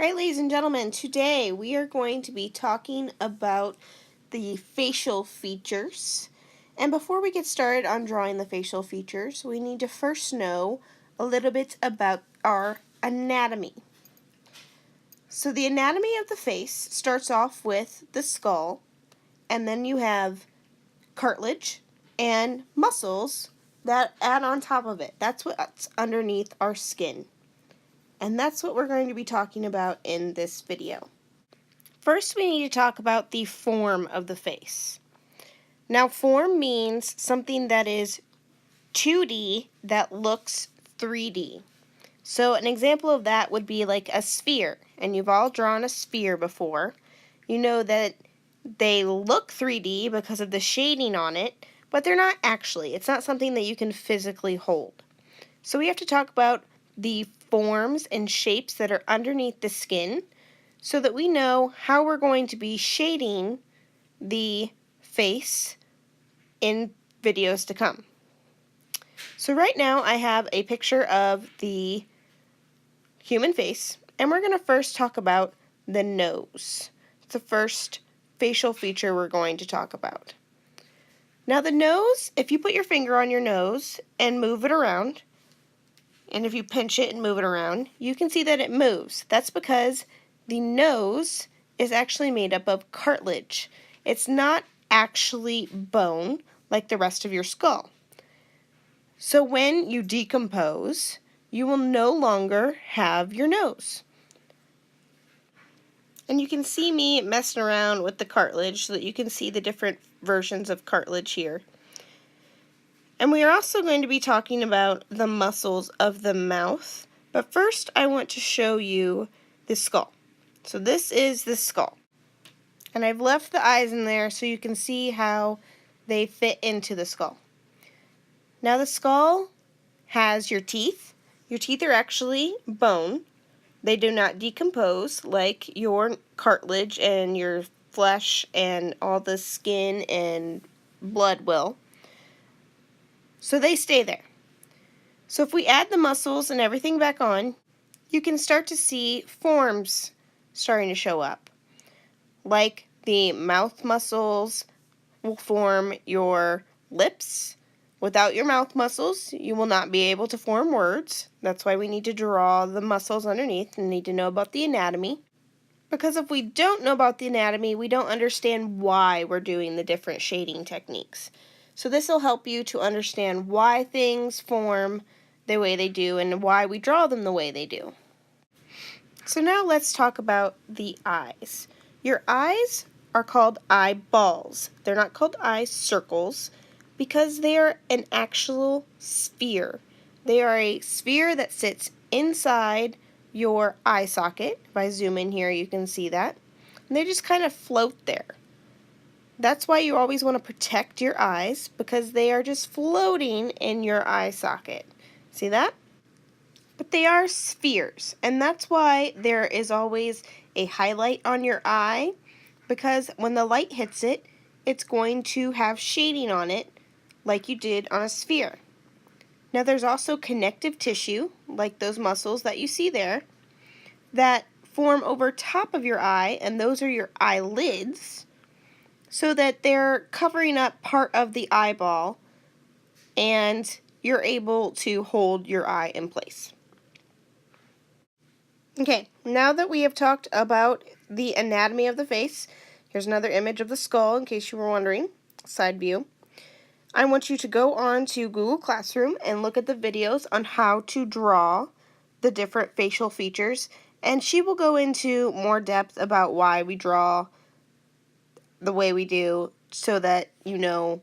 Alright, ladies and gentlemen, today we are going to be talking about the facial features. And before we get started on drawing the facial features, we need to first know a little bit about our anatomy. So the anatomy of the face starts off with the skull, and then you have cartilage and muscles that add on top of it. That's what's underneath our skin. And that's what we're going to be talking about in this video. First, we need to talk about the form of the face. Now, form means something that is 2D that looks 3D. So an example of that would be like a sphere, and you've all drawn a sphere before. You know that they look 3D because of the shading on it, but they're not actually. It's not something that you can physically hold. So we have to talk about the forms and shapes that are underneath the skin so that we know how we're going to be shading the face in videos to come. So right now I have a picture of the human face, and we're going to first talk about the nose. It's the first facial feature we're going to talk about. Now the nose, if you put your finger on your nose and move it around, and if you pinch it and move it around, you can see that it moves. That's because the nose is actually made up of cartilage. It's not actually bone like the rest of your skull. So when you decompose, you will no longer have your nose. And you can see me messing around with the cartilage so that you can see the different versions of cartilage here. And we are also going to be talking about the muscles of the mouth. But first, I want to show you the skull. So this is the skull. And I've left the eyes in there so you can see how they fit into the skull. Now the skull has your teeth. Your teeth are actually bone. They do not decompose like your cartilage and your flesh and all the skin and blood will. So they stay there. So if we add the muscles and everything back on, you can start to see forms starting to show up. Like the mouth muscles will form your lips. Without your mouth muscles, you will not be able to form words. That's why we need to draw the muscles underneath and need to know about the anatomy. Because if we don't know about the anatomy, we don't understand why we're doing the different shading techniques. So this will help you to understand why things form the way they do and why we draw them the way they do. So now let's talk about the eyes. Your eyes are called eyeballs. They're not called eye circles because they are an actual sphere. They are a sphere that sits inside your eye socket. If I zoom in here, you can see that. And they just kind of float there. That's why you always want to protect your eyes, because they are just floating in your eye socket. See that? But they are spheres, and that's why there is always a highlight on your eye, because when the light hits it, it's going to have shading on it like you did on a sphere. Now there's also connective tissue, like those muscles that you see there, that form over top of your eye, and those are your eyelids, so that they're covering up part of the eyeball and you're able to hold your eye in place. Okay, now that we have talked about the anatomy of the face, here's another image of the skull in case you were wondering, side view. I want you to go on to Google Classroom and look at the videos on how to draw the different facial features, and she will go into more depth about why we draw the way we do so that you know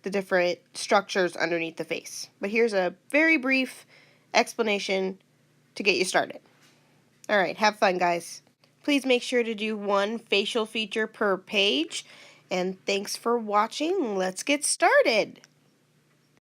the different structures underneath the face. But here's a very brief explanation to get you started. Alright, have fun, guys. Please make sure to do one facial feature per page, and thanks for watching. Let's get started.